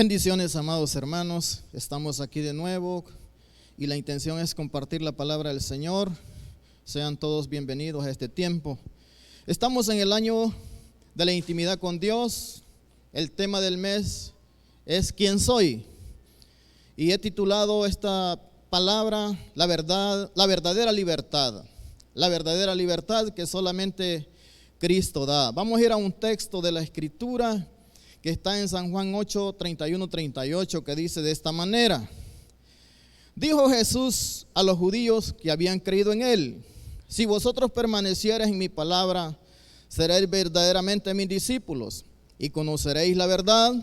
Bendiciones, amados hermanos. Estamos aquí de nuevo y la intención es compartir la palabra del Señor. Sean todos bienvenidos a este tiempo. Estamos en el año de la intimidad con Dios. El tema del mes es ¿quién soy? Y he titulado esta palabra la verdadera libertad. La verdadera libertad que solamente Cristo da. Vamos a ir a un texto de la Escritura que está en San Juan 8, 31, 38, que dice de esta manera: dijo Jesús a los judíos que habían creído en él: si vosotros permaneciereis en mi palabra, seréis verdaderamente mis discípulos, y conoceréis la verdad,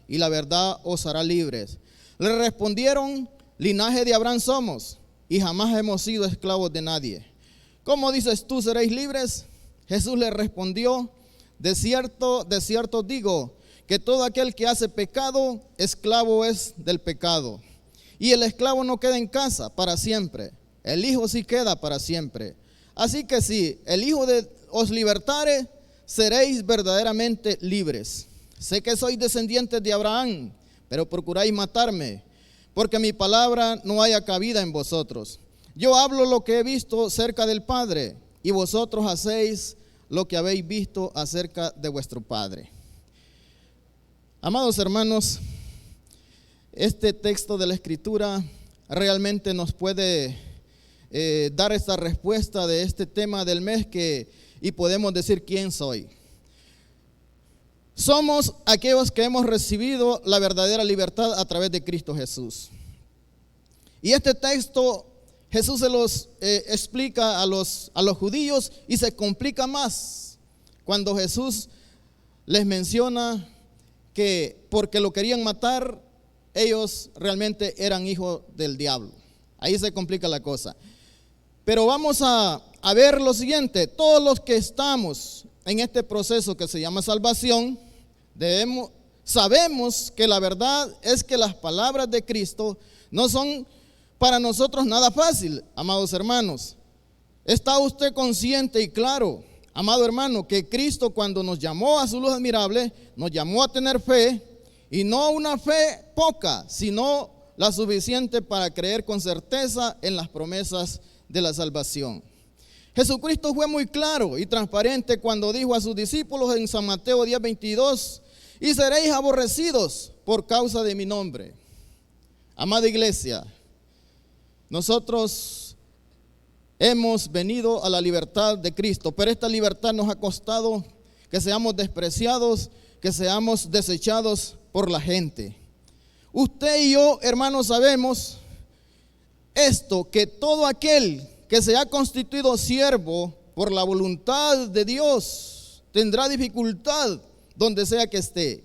y la verdad os hará libres. Le respondieron: linaje de Abraham somos, y jamás hemos sido esclavos de nadie. ¿Cómo dices tú, seréis libres? Jesús le respondió: de cierto digo, que todo aquel que hace pecado, esclavo es del pecado. Y el esclavo no queda en casa para siempre, el Hijo sí queda para siempre. Así que si el Hijo os libertare, seréis verdaderamente libres. Sé que sois descendientes de Abraham, pero procuráis matarme, porque mi palabra no haya cabida en vosotros. Yo hablo lo que he visto cerca del Padre, y vosotros hacéis lo que habéis visto acerca de vuestro Padre. Amados hermanos, este texto de la Escritura realmente nos puede dar esta respuesta de este tema del mes y podemos decir ¿quién soy? Somos aquellos que hemos recibido la verdadera libertad a través de Cristo Jesús. Y este texto Jesús se los explica a los judíos y se complica más cuando Jesús les menciona que porque lo querían matar, ellos realmente eran hijos del diablo. Ahí se complica la cosa. Pero vamos a ver lo siguiente: todos los que estamos en este proceso que se llama salvación, sabemos que la verdad es que las palabras de Cristo no son para nosotros nada fácil, amados hermanos. ¿Está usted consciente y claro, amado hermano, que Cristo, cuando nos llamó a su luz admirable, nos llamó a tener fe, y no una fe poca, sino la suficiente para creer con certeza en las promesas de la salvación? Jesucristo fue muy claro y transparente cuando dijo a sus discípulos en San Mateo 10, 22: y seréis aborrecidos por causa de mi nombre. Amada iglesia, nosotros hemos venido a la libertad de Cristo, pero esta libertad nos ha costado que seamos despreciados, que seamos desechados por la gente. Usted y yo, hermanos, sabemos esto, que todo aquel que se ha constituido siervo por la voluntad de Dios tendrá dificultad donde sea que esté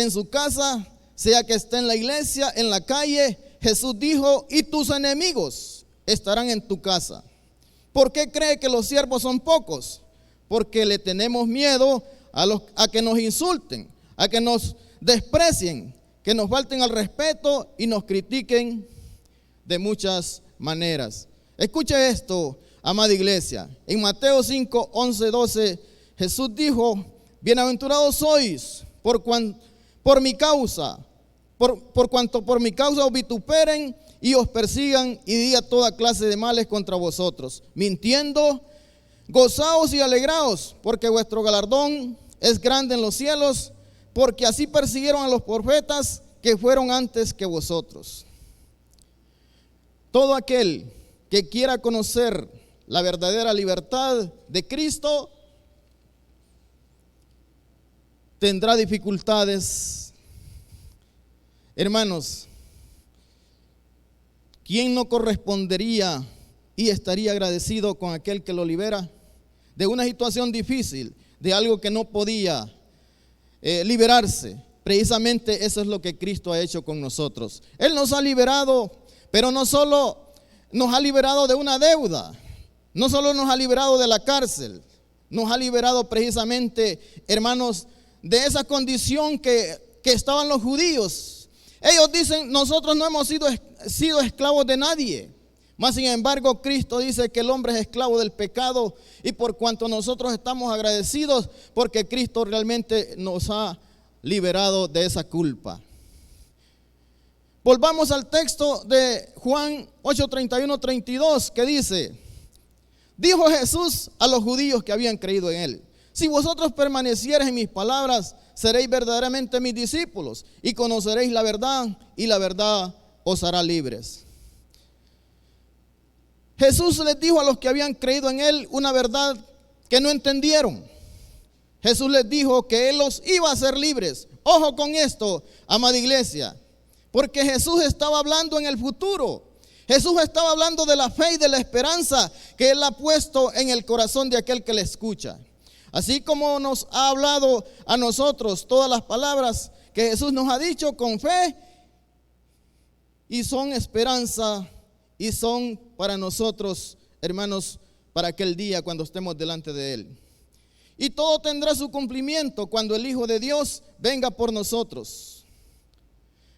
en su casa, sea que esté en la iglesia, en la calle. Jesús dijo: y tus enemigos estarán en tu casa. ¿Por qué cree que los siervos son pocos? Porque le tenemos miedo a que nos insulten, a que nos desprecien, que nos falten al respeto y nos critiquen de muchas maneras. Escuche esto, amada iglesia. En Mateo 5, 11, 12, Jesús dijo: bienaventurados sois por cuanto por mi causa os vituperen y os persigan y digan toda clase de males contra vosotros, mintiendo. Gozaos y alegraos, porque vuestro galardón es grande en los cielos, porque así persiguieron a los profetas que fueron antes que vosotros. Todo aquel que quiera conocer la verdadera libertad de Cristo tendrá dificultades. Hermanos, ¿quién no correspondería y estaría agradecido con aquel que lo libera de una situación difícil, de algo que no podía liberarse? Precisamente eso es lo que Cristo ha hecho con nosotros. Él nos ha liberado, pero no solo nos ha liberado de una deuda, no solo nos ha liberado de la cárcel, nos ha liberado precisamente, hermanos, de esa condición que estaban los judíos. Ellos dicen: nosotros no hemos sido esclavos de nadie. Mas sin embargo, Cristo dice que el hombre es esclavo del pecado, y por cuanto nosotros estamos agradecidos porque Cristo realmente nos ha liberado de esa culpa. Volvamos al texto de Juan 8:31-32 que dice: dijo Jesús a los judíos que habían creído en él: si vosotros permaneciereis en mis palabras, seréis verdaderamente mis discípulos y conoceréis la verdad, y la verdad os hará libres. Jesús les dijo a los que habían creído en él una verdad que no entendieron. Jesús les dijo que él los iba a hacer libres. Ojo con esto, amada iglesia, porque Jesús estaba hablando en el futuro. Jesús estaba hablando de la fe y de la esperanza que él ha puesto en el corazón de aquel que le escucha. Así como nos ha hablado a nosotros todas las palabras que Jesús nos ha dicho con fe, y son esperanza y son para nosotros, hermanos, para aquel día cuando estemos delante de él. Y todo tendrá su cumplimiento cuando el Hijo de Dios venga por nosotros.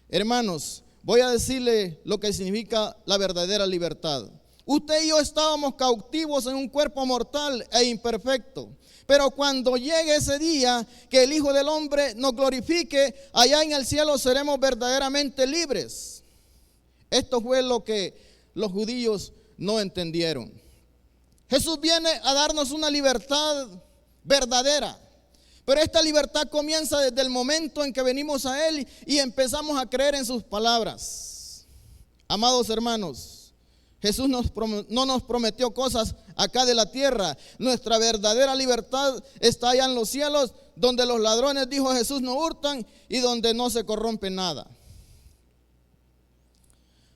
Hermanos, voy a decirle lo que significa la verdadera libertad. Usted y yo estábamos cautivos en un cuerpo mortal e imperfecto. Pero cuando llegue ese día que el Hijo del Hombre nos glorifique, allá en el cielo seremos verdaderamente libres. Esto fue lo que los judíos no entendieron. Jesús viene a darnos una libertad verdadera. Pero esta libertad comienza desde el momento en que venimos a Él y empezamos a creer en sus palabras. Amados hermanos, Jesús no nos prometió cosas acá de la tierra. Nuestra verdadera libertad está allá en los cielos, donde los ladrones, dijo Jesús, no hurtan y donde no se corrompe nada.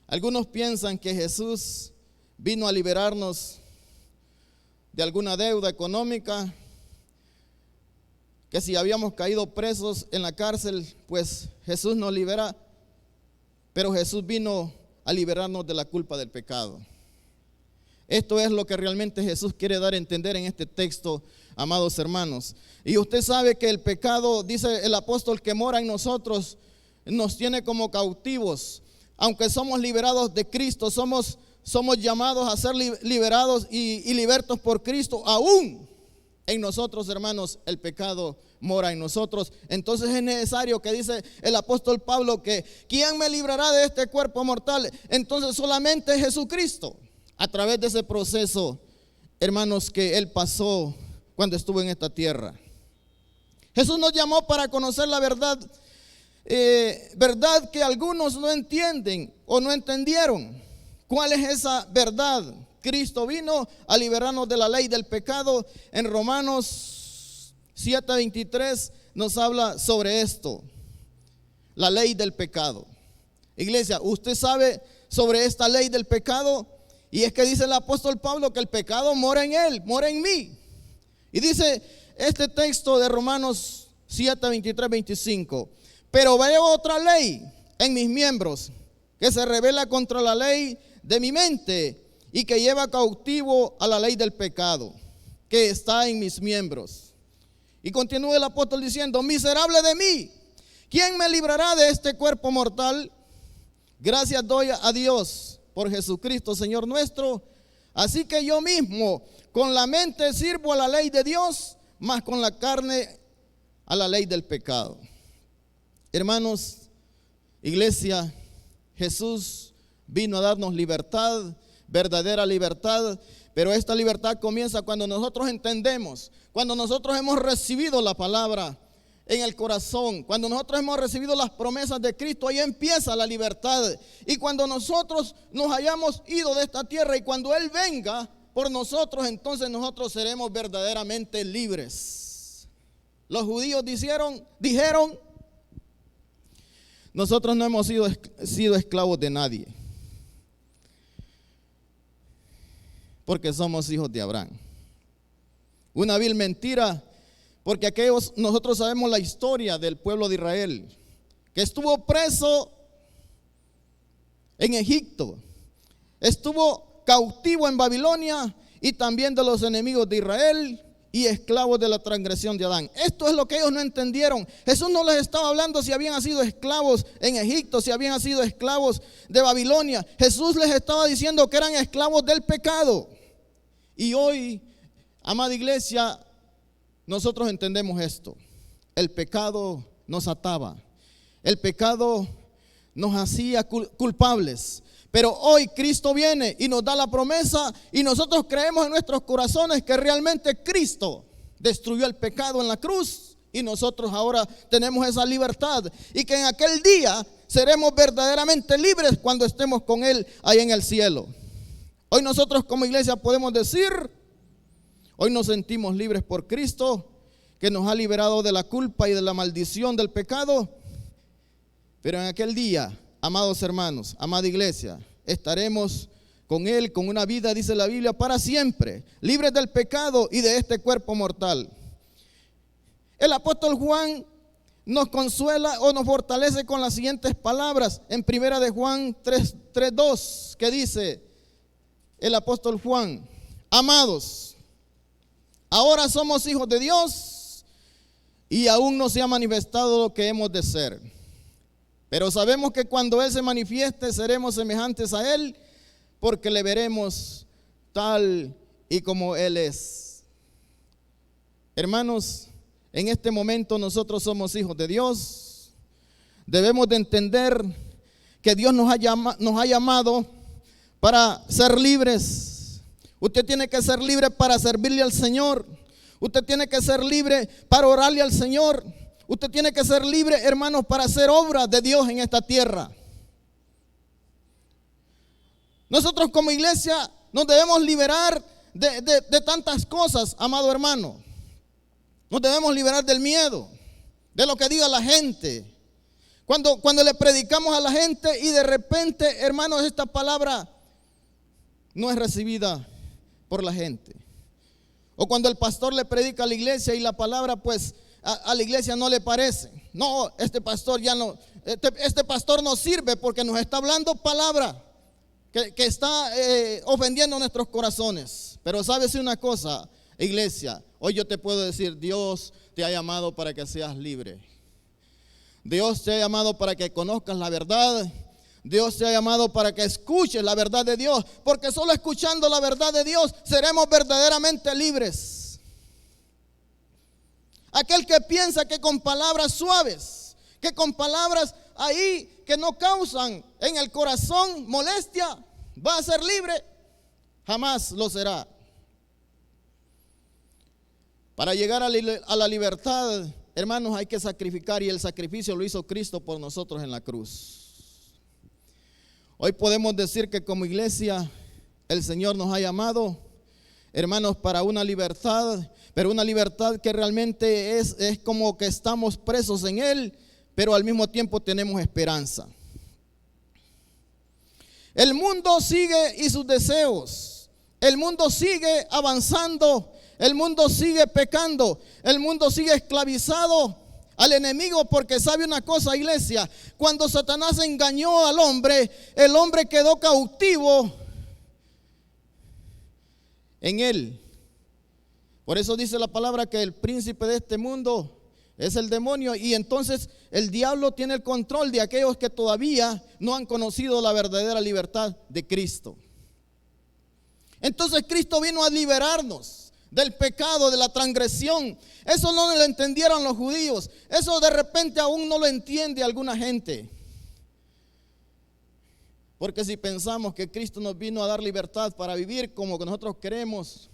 Algunos piensan que Jesús vino a liberarnos de alguna deuda económica, que si habíamos caído presos en la cárcel, pues Jesús nos libera. Pero Jesús vino a liberarnos de la culpa del pecado. Esto es lo que realmente Jesús quiere dar a entender en este texto, amados hermanos. Y usted sabe que el pecado, dice el apóstol, que mora en nosotros, nos tiene como cautivos. Aunque somos liberados de Cristo, somos llamados a ser liberados y libertos por Cristo, aún en nosotros, hermanos, el pecado mora en nosotros. Entonces es necesario, que dice el apóstol Pablo, que ¿quién me librará de este cuerpo mortal? Entonces solamente Jesucristo, a través de ese proceso, hermanos, que Él pasó cuando estuvo en esta tierra. Jesús nos llamó para conocer la verdad, verdad que algunos no entienden o no entendieron. ¿Cuál es esa verdad? Cristo vino a liberarnos de la ley del pecado. En Romanos 7:23 nos habla sobre esto, la ley del pecado. Iglesia, usted sabe sobre esta ley del pecado, y es que dice el apóstol Pablo que el pecado mora en él, mora en mí. Y dice este texto de Romanos 7:23-25: pero veo otra ley en mis miembros, que se rebela contra la ley de mi mente y que lleva cautivo a la ley del pecado que está en mis miembros. Y continúa el apóstol diciendo: miserable de mí, ¿quién me librará de este cuerpo mortal? Gracias doy a Dios por Jesucristo, Señor nuestro. Así que yo mismo con la mente sirvo a la ley de Dios, mas con la carne a la ley del pecado. Hermanos, iglesia, Jesús vino a darnos libertad, verdadera libertad, pero esta libertad comienza cuando nosotros entendemos, cuando nosotros hemos recibido la palabra en el corazón, cuando nosotros hemos recibido las promesas de Cristo. Ahí empieza la libertad. Y cuando nosotros nos hayamos ido de esta tierra y cuando Él venga por nosotros, entonces nosotros seremos verdaderamente libres. Los judíos dijeron: nosotros no hemos sido esclavos de nadie, porque somos hijos de Abraham. Una vil mentira, porque nosotros sabemos la historia del pueblo de Israel, que estuvo preso en Egipto, estuvo cautivo en Babilonia y también de los enemigos de Israel y esclavos de la transgresión de Adán. Esto es lo que ellos no entendieron. Jesús no les estaba hablando si habían sido esclavos en Egipto, si habían sido esclavos de Babilonia. Jesús les estaba diciendo que eran esclavos del pecado. Y hoy, amada iglesia, nosotros entendemos esto. El pecado nos ataba. El pecado nos hacía culpables. Pero hoy Cristo viene y nos da la promesa y nosotros creemos en nuestros corazones que realmente Cristo destruyó el pecado en la cruz y nosotros ahora tenemos esa libertad y que en aquel día seremos verdaderamente libres cuando estemos con Él ahí en el cielo. Hoy nosotros como iglesia podemos decir, hoy nos sentimos libres por Cristo, que nos ha liberado de la culpa y de la maldición del pecado. Pero en aquel día, amados hermanos, amada iglesia, estaremos con Él, con una vida, dice la Biblia, para siempre, libres del pecado y de este cuerpo mortal. El apóstol Juan nos consuela o nos fortalece con las siguientes palabras en primera de Juan 3:2, que dice el apóstol Juan: amados, ahora somos hijos de Dios y aún no se ha manifestado lo que hemos de ser. Pero sabemos que cuando Él se manifieste seremos semejantes a Él, porque le veremos tal y como Él es. Hermanos, en este momento nosotros somos hijos de Dios. Debemos de entender que Dios nos ha llamado para ser libres. Usted tiene que ser libre para servirle al Señor. Usted tiene que ser libre para orarle al Señor. Usted tiene que ser libre, hermanos, para hacer obra de Dios en esta tierra. Nosotros como iglesia nos debemos liberar de tantas cosas, amado hermano. Nos debemos liberar del miedo, de lo que diga la gente. Cuando le predicamos a la gente y de repente, hermanos, esta palabra no es recibida por la gente. O cuando el pastor le predica a la iglesia y la palabra pues a la iglesia no le parece. No, este pastor ya no, este pastor no sirve porque nos está hablando palabra que está ofendiendo nuestros corazones. Pero sabes una cosa, iglesia, hoy yo te puedo decir, Dios te ha llamado para que seas libre. Dios te ha llamado para que conozcas la verdad. Dios te ha llamado para que escuches la verdad de Dios, porque solo escuchando la verdad de Dios seremos verdaderamente libres. Aquel que piensa que con palabras suaves, que con palabras ahí que no causan en el corazón molestia, va a ser libre, jamás lo será. Para llegar a la libertad, hermanos, hay que sacrificar, y el sacrificio lo hizo Cristo por nosotros en la cruz. Hoy podemos decir que como iglesia el Señor nos ha llamado, hermanos, para una libertad, pero una libertad que realmente es como que estamos presos en Él, pero al mismo tiempo tenemos esperanza. El mundo sigue y sus deseos, el mundo sigue avanzando, el mundo sigue pecando, el mundo sigue esclavizado al enemigo, porque sabe una cosa, iglesia, cuando Satanás engañó al hombre, el hombre quedó cautivo en él. Por eso dice la palabra que el príncipe de este mundo es el demonio, y entonces el diablo tiene el control de aquellos que todavía no han conocido la verdadera libertad de Cristo. Entonces Cristo vino a liberarnos del pecado, de la transgresión. Eso no lo entendieron los judíos. Eso de repente aún no lo entiende alguna gente. Porque si pensamos que Cristo nos vino a dar libertad para vivir como que nosotros queremos,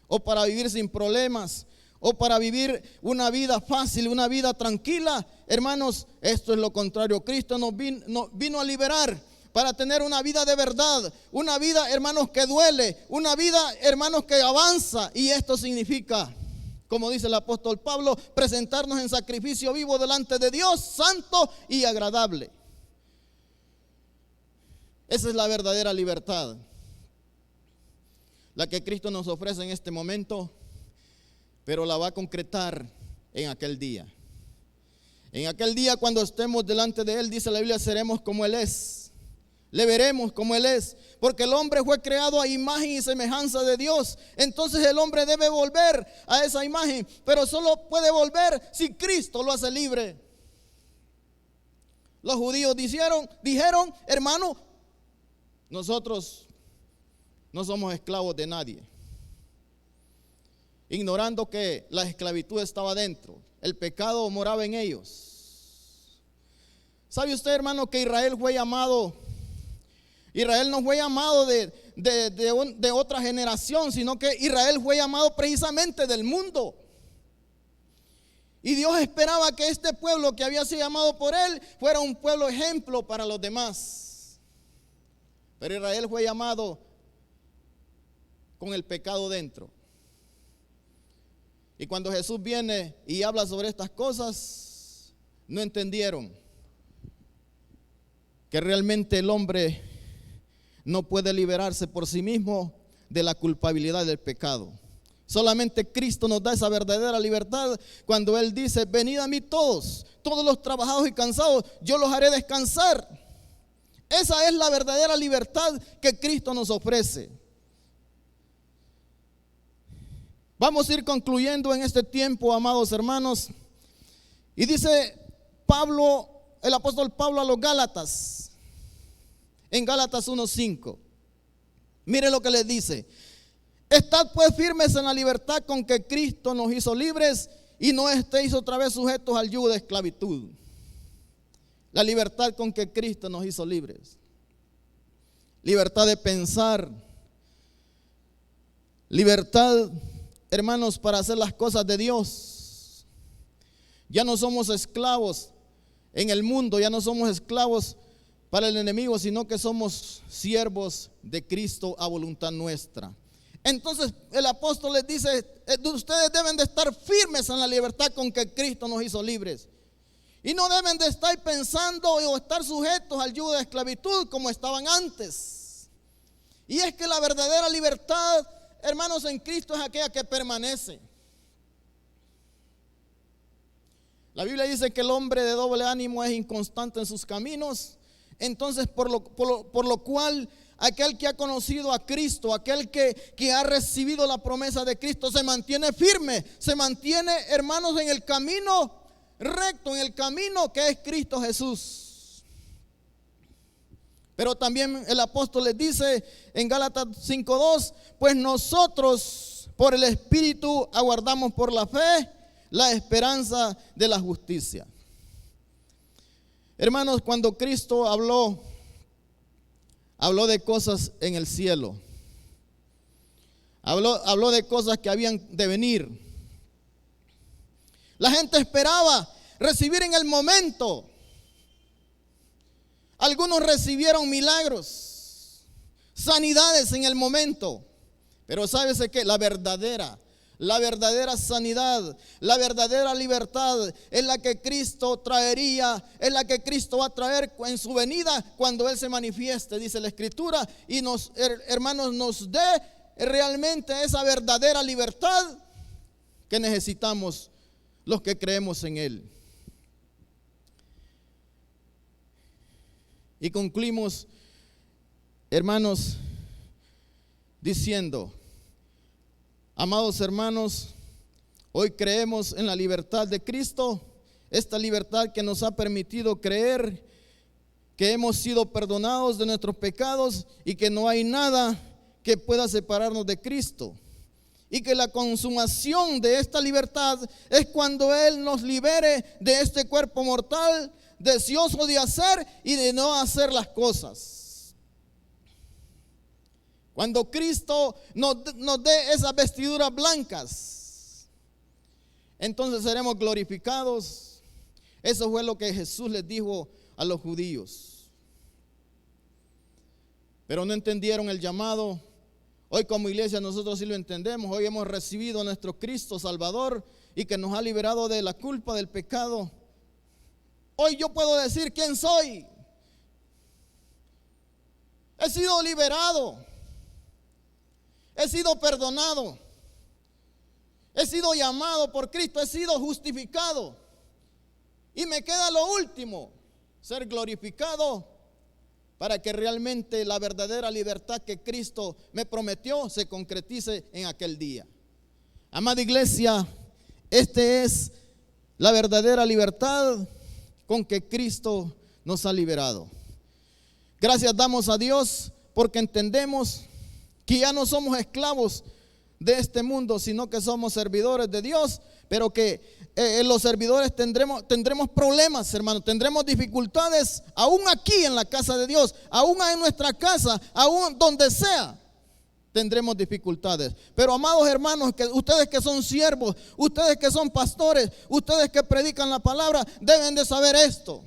o para vivir sin problemas, o para vivir una vida fácil, una vida tranquila, hermanos, esto es lo contrario. Cristo nos vino a liberar para tener una vida de verdad, una vida, hermanos, que duele, una vida, hermanos, que avanza. Y esto significa, como dice el apóstol Pablo, presentarnos en sacrificio vivo delante de Dios, santo y agradable. Esa es la verdadera libertad, la que Cristo nos ofrece en este momento, pero la va a concretar en aquel día. En aquel día, cuando estemos delante de Él, dice la Biblia, seremos como Él es. Le veremos como Él es, porque el hombre fue creado a imagen y semejanza de Dios. Entonces el hombre debe volver a esa imagen, pero solo puede volver si Cristo lo hace libre. Los judíos dijeron, hermano, nosotros no somos esclavos de nadie, ignorando que la esclavitud estaba dentro, el pecado moraba en ellos. ¿Sabe usted, hermano, que Israel fue llamado? Israel no fue llamado de otra generación, sino que Israel fue llamado precisamente del mundo. Y Dios esperaba que este pueblo que había sido llamado por Él fuera un pueblo ejemplo para los demás. Pero Israel fue llamado con el pecado dentro. Y cuando Jesús viene y habla sobre estas cosas, no entendieron que realmente el hombre no puede liberarse por sí mismo de la culpabilidad del pecado. Solamente Cristo nos da esa verdadera libertad cuando Él dice: venid a mí todos los trabajados y cansados, yo los haré descansar. Esa es la verdadera libertad que Cristo nos ofrece. Vamos a ir concluyendo en este tiempo, amados hermanos. Y dice Pablo, el apóstol Pablo a los Gálatas, en Gálatas 1:5. Mire lo que les dice: estad pues firmes en la libertad con que Cristo nos hizo libres, y no estéis otra vez sujetos al yugo de esclavitud. La libertad con que Cristo nos hizo libres. Libertad de pensar. Libertad, hermanos, para hacer las cosas de Dios. Ya no somos esclavos en el mundo, ya no somos esclavos para el enemigo, sino que somos siervos de Cristo a voluntad nuestra. Entonces el apóstol les dice: ustedes deben de estar firmes en la libertad con que Cristo nos hizo libres. Y no deben de estar pensando o estar sujetos al yugo de esclavitud como estaban antes. Y es que la verdadera libertad, hermanos, en Cristo es aquella que permanece. La Biblia dice que el hombre de doble ánimo es inconstante en sus caminos. Entonces por lo cual aquel que ha conocido a Cristo, aquel que ha recibido la promesa de Cristo, se mantiene firme, se mantiene, hermanos, en el camino recto, en el camino que es Cristo Jesús. Pero también el apóstol les dice en Gálatas 5:2: pues nosotros por el Espíritu aguardamos por la fe la esperanza de la justicia. Hermanos, cuando Cristo habló de cosas en el cielo, habló de cosas que habían de venir. La gente esperaba recibir en el momento. Algunos recibieron milagros, sanidades en el momento. Pero ¿sabes qué? La verdadera sanidad, la verdadera libertad es la que Cristo traería, es la que Cristo va a traer en su venida cuando Él se manifieste, dice la Escritura, y nos, hermanos, nos dé realmente esa verdadera libertad que necesitamos los que creemos en Él. Y concluimos, hermanos, diciendo: amados hermanos, hoy creemos en la libertad de Cristo, esta libertad que nos ha permitido creer que hemos sido perdonados de nuestros pecados y que no hay nada que pueda separarnos de Cristo. Y que la consumación de esta libertad es cuando Él nos libere de este cuerpo mortal, deseoso de hacer y de no hacer las cosas. Cuando Cristo nos dé esas vestiduras blancas, entonces seremos glorificados. Eso fue lo que Jesús les dijo a los judíos. Pero no entendieron el llamado. Hoy como iglesia nosotros sí lo entendemos. Hoy hemos recibido a nuestro Cristo Salvador y que nos ha liberado de la culpa del pecado. Hoy yo puedo decir quién soy. He sido liberado. He sido perdonado. He sido llamado por Cristo. He sido justificado. Y me queda lo último: ser glorificado, para que realmente la verdadera libertad que Cristo me prometió se concretice en aquel día. Amada iglesia, esta es la verdadera libertad con que Cristo nos ha liberado. Gracias damos a Dios porque entendemos que ya no somos esclavos de este mundo, sino que somos servidores de Dios, pero que los servidores tendremos problemas, hermanos, tendremos dificultades aún aquí en la casa de Dios, aún en nuestra casa, aún donde sea, tendremos dificultades. Pero amados hermanos, que ustedes que son siervos, ustedes que son pastores, ustedes que predican la palabra, deben de saber esto,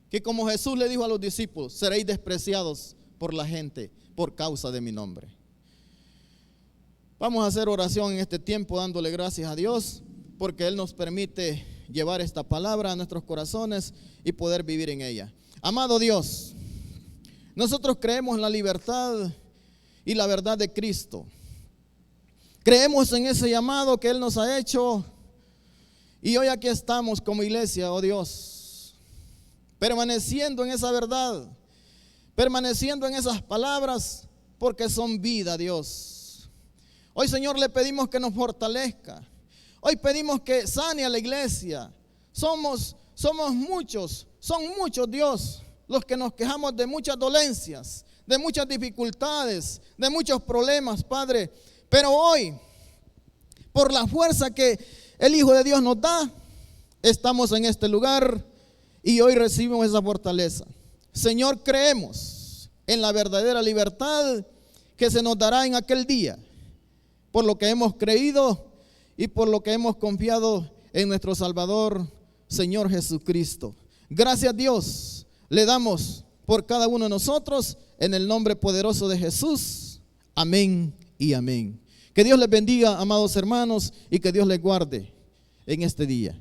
que como Jesús le dijo a los discípulos, seréis despreciados por la gente por causa de mi nombre. Vamos a hacer oración en este tiempo dándole gracias a Dios porque Él nos permite llevar esta palabra a nuestros corazones y poder vivir en ella. Amado Dios, nosotros creemos en la libertad y la verdad de Cristo. Creemos en ese llamado que Él nos ha hecho y hoy aquí estamos como iglesia, oh Dios, permaneciendo en esa verdad, permaneciendo en esas palabras porque son vida, Dios. Hoy, Señor, le pedimos que nos fortalezca. Hoy pedimos que sane a la iglesia. Somos muchos, son muchos, Dios, los que nos quejamos de muchas dolencias, de muchas dificultades, de muchos problemas, Padre. Pero hoy, por la fuerza que el Hijo de Dios nos da, estamos en este lugar y hoy recibimos esa fortaleza. Señor, creemos en la verdadera libertad que se nos dará en aquel día, por lo que hemos creído y por lo que hemos confiado en nuestro Salvador, Señor Jesucristo. Gracias, Dios, le damos por cada uno de nosotros en el nombre poderoso de Jesús. Amén y amén. Que Dios les bendiga, amados hermanos, y que Dios les guarde en este día.